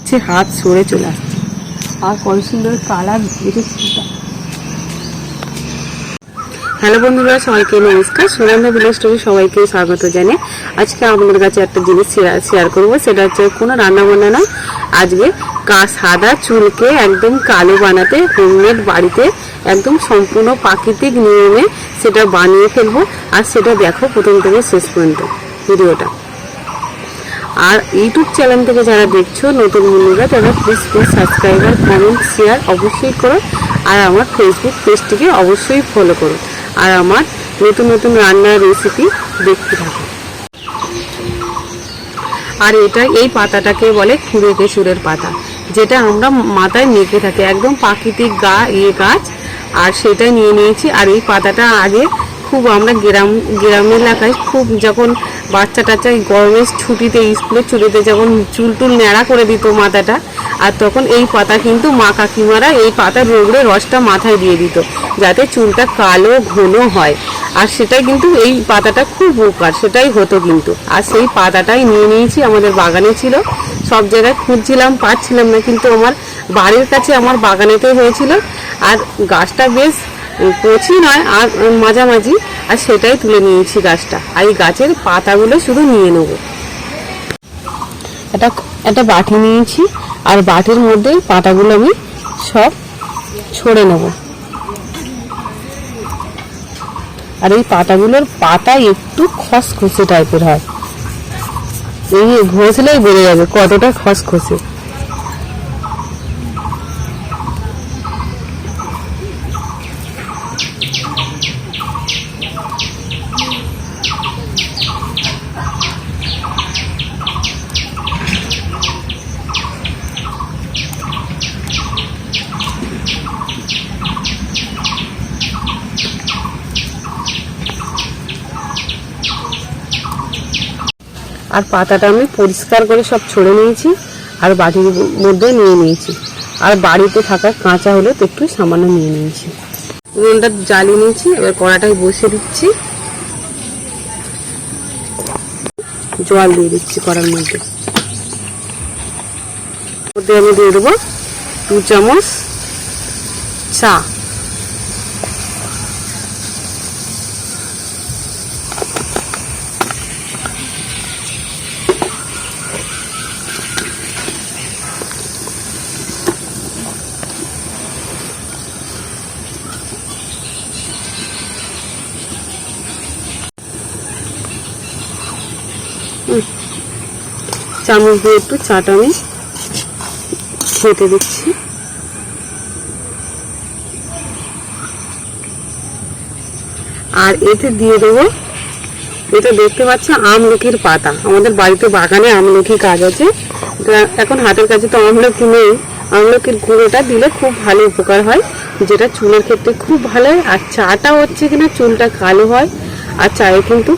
সে হাত সরে চলে আসছে। আর কত সুন্দর কালার বেরিয়েছে। হ্যালো বন্ধুরা, সবাইকে নমস্কার। সুনন্দা ভিলেজ স্টোরি সবাইকে স্বাগত জানিয়ে আজকে আপনাদের কাছে একটা জিনিস শেয়ার করবো। সেটা হচ্ছে কোনো রান্নাবান্না নয়, আজকে সাদা চুলকে একদম কালো বানাতে হোমমেড বাড়িতে একদম সম্পূর্ণ প্রাকৃতিক নিয়মে সেটা বানিয়ে ফেলবো। আর সেটা দেখো প্রথম থেকে শেষ পর্যন্ত ভিডিওটা। আর ইউটিউব চ্যানেল থেকে যারা দেখছো নতুন বন্ধুরা, তারা প্লিজ সাবস্ক্রাইবার, কমেন্ট, শেয়ার অবশ্যই করো। আর আমার ফেসবুক পেজটিকে অবশ্যই ফলো করো। আর আমার নতুন নতুন রান্নার রেসিপি দেখতে থাকো। আর এই পাতাটাকে বলে খুঁড়ে কেশুরের পাতা, যেটা আমরা মাথায় মেখে থাকি, একদম প্রাকৃতিক গাছ। আর সেটাই নিয়ে নিয়েছি। আর এই পাতাটা আগে খুব আমরা গ্রাম এলাকায় খুব যখন বাচ্চা টাচ্চা গরমের ছুটিতে স্কুলের ছুটিতে যখন চুল ন্যাড়া করে দিত মাথাটা, আর তখন এই পাতা কিন্তু মা কাকিমারা এই পাতা রোগড়ে রসটা মাথায় দিয়ে দিত, যাতে চুলটা কালো ঘন হয়। আর সেটাই কিন্তু এই পাতাটা খুব উপকার, সেটাই হতো কিন্তু। আর সেই পাতাটাই নিয়ে নিয়েছি, আমাদের বাগানে ছিল। সব জায়গায় খুঁজছিলাম, পাচ্ছিলাম না, কিন্তু আমার বাড়ির কাছে আমার বাগানেতেই হয়েছিল। আর গাছটা বেশ কচি নয়, আর মাঝামাঝি। আর সেটাই তুলে নিয়েছি গাছটা। আর এই গাছের পাতাগুলো শুধু নিয়ে নেব। একটা বাটি নিয়েছি, আর বাটির মধ্যে পাতাগুলো আমি সব ছড়ে নেব। আর এই পাতাগুলোর পাতা একটু খসখসে টাইপের হয়, এই ঘষলেই বেড়ে যাবে কতটা খসখসে। আর পাতাটা আমি পরিষ্কার করে সব ছড়ে নিয়েছি, আর বাটির মধ্যে নিয়ে নিয়েছি। আর বাড়িতে থাকা কাঁচা হলে তো একটু সামান্য নিয়ে নিয়েছি। উনুনটা জ্বালিয়ে নিয়েছি, এবার কড়াটাই বসিয়ে দিচ্ছি। জল দিয়ে দিচ্ছি কড়ার মধ্যে। আমি দিয়ে দেবো 2 চামচ চা। চামচ দিয়ে একটু চাটা আমি খেতে দিচ্ছি। আর এতে দিয়ে দেবো, এটা দেখতে পাচ্ছি আমলকির পাতা। আমাদের বাড়িতে বাগানে আমলকি গাছ আছে, এখন হাতের কাছে তো আমলকি নেই। আমলকির গুঁড়োটা দিলে খুব ভালো উপকার হয়, যেটা চুলের ক্ষেত্রে খুব ভালো হয়। আর চাটা হচ্ছে কিনা চুলটা কালো হয়, আর চায়ে কিন্তু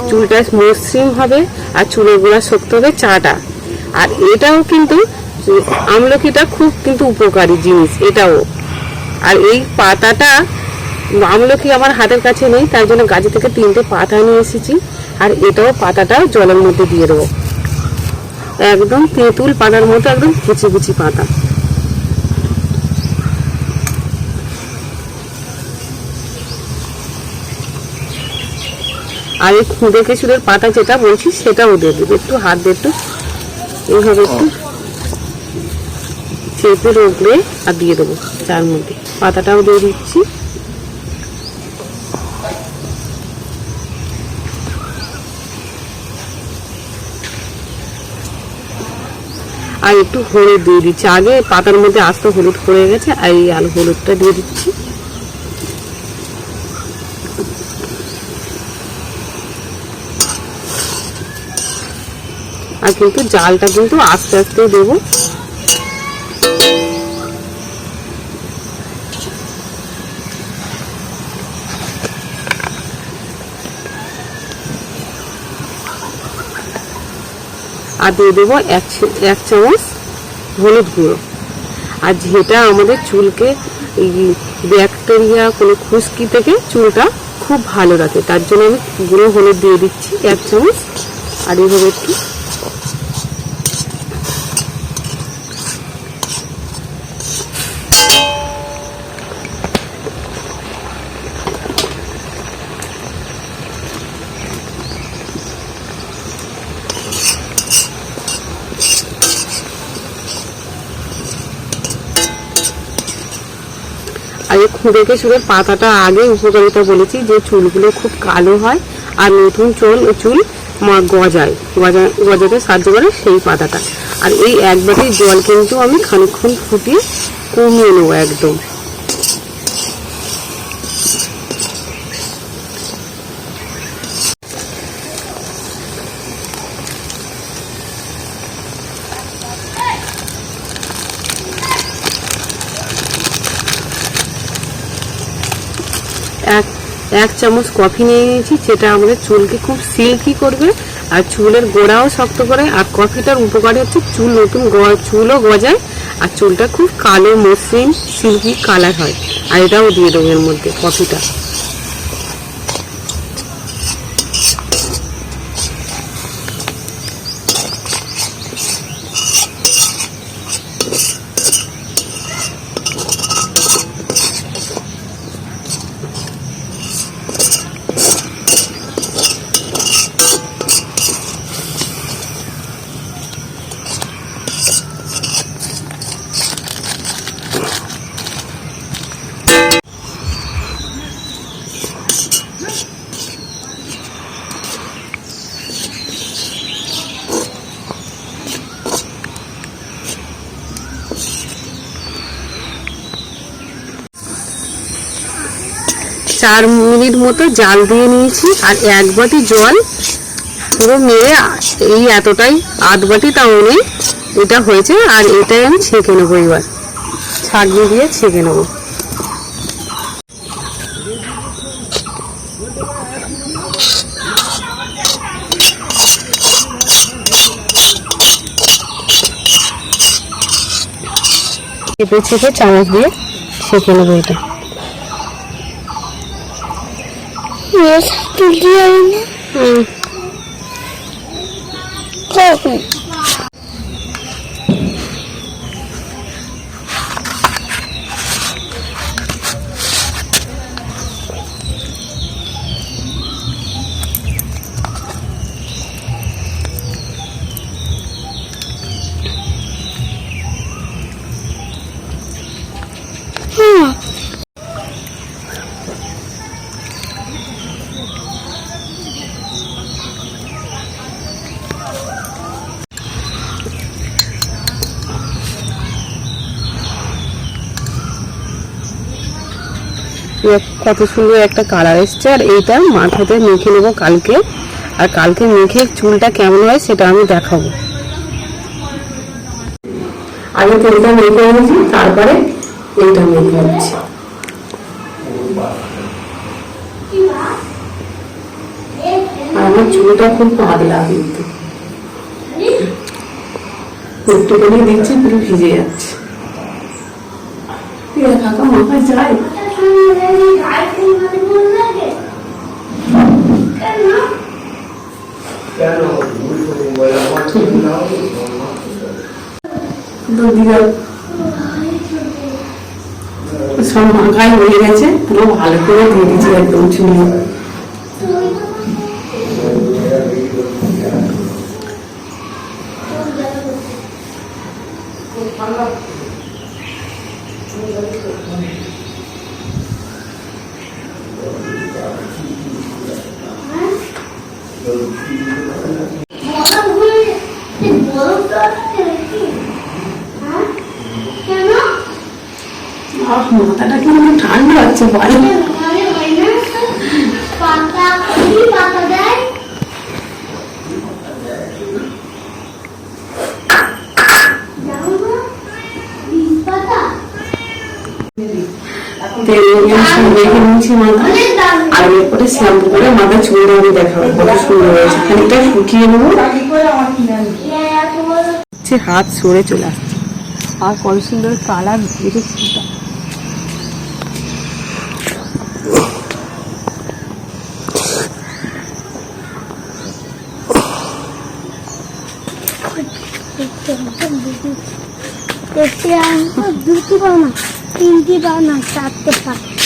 চুলটা মসৃণ হবে, আর চুলের গোড়া শক্ত হবে চাটা। আর এটাও কিন্তু আমলকিটা খুব কিন্তু উপকারী জিনিস এটাও। আর এই পাতাটা, আমলকি আমার হাতের কাছে নেই, তার জন্য গাছে থেকে 3টে পাতা নিয়ে এসেছি। আর এটাও পাতাটা জলের মধ্যে দিয়ে দেবো, একদম তেঁতুল পাতার মতো, একদম কুচি কুচি পাতা। আর এই খুদে কেশুরের পাতা যেটা বলছি সেটাও দিয়ে দেবে, একটু হাত দিয়ে একটু এইভাবে একটু চেপে রোগড়ে আর দিয়ে দেবো তার মধ্যে। পাতাটাও দিয়ে দিচ্ছি। আর একটু হলুদ দিয়ে দিচ্ছি। আগে পাতার মধ্যে আস্ত হলুদ পড়ে গেছে, আর এই আলু হলুদটা দিয়ে দিচ্ছি। আর কিন্তু জালটা কিন্তু আস্তে আস্তে দেবো। আর দিয়ে দেবো 1 চামচ হলুদ গুঁড়ো। আর যেটা আমাদের চুলকে ব্যাকটেরিয়া কোনো খুশকি থেকে চুলটা খুব ভালো রাখে, তার জন্য আমি গুঁড়ো হলুদ দিয়ে দিচ্ছি 1 চামচ। আর এইভাবে একটু এই খুদে কেশরের পাতাটা আগে উপকারিতা বলেছি যে চুলগুলো খুব কালো হয় আর নতুন চুল গজাতে সাহায্য করে সেই পাতাটা। আর এই এক বাটি জল কিন্তু আমি খানিকক্ষণ ফুটিয়ে কমিয়ে নেবো একদম। এক চামচ কফি নিয়ে নিয়েছি, যেটা আমাদের চুলকে খুব সিল্কি করবে আর চুলের গোড়াও শক্ত করে। আর কফিটার উপকারী হচ্ছে চুলও গজায় আর চুলটা খুব কালো মসৃণ সিল্কি কালার হয়। আর এটাও দিয়ে দেবো এর মধ্যে কফিটা। 4 মিনিট মতো জাল দিয়ে নিয়েছি। আর এক বাটি জল পুরো মেরে এই এতটাই, আধ বাটি তাও নেই, এটা হয়েছে। আর এটাই আমি ছেঁকে নেবো, এবার ছাঁকনি দিয়ে ছেঁকে নেবো। চেপে চেপে চামচ দিয়ে ছেঁকে নেবো এটা। কত সুন্দর একটা কালার এসছে। আর এইটা মাথাতে মেখে নেবো কালকে। আর কালকে মেখে চুলটা কেমন হয় সেটা আমি দেখাবো। আগে তেলটা মেখে নিয়েছি, তারপরে এইটা মেখে নিচ্ছি। আর আমার চুলটা খুব পাতলা, কিন্তু একটুখানি দিচ্ছি পুরো ভিজে যাচ্ছে। কাকা মাথায় যায় সব মাখাই হয়ে গেছে, পুরো ভালো করে দিয়ে দিচ্ছি একদম চুলে। মাথাটা কিন্তু ঠান্ডা হচ্ছে, ভালো রেখে নিচ্ছি মাথা। আর এরপরে শ্যাম্পু করে মাথা চুলটা আমি দেখাবো কত সুন্দর হয়েছে। খানিকটা শুকিয়ে নেবো, হাত সরে চলে আসছে। আর কত সুন্দর কালার দেখে চুলটা। দুটি পাও না, 3টি পাও না, 4টে পাও।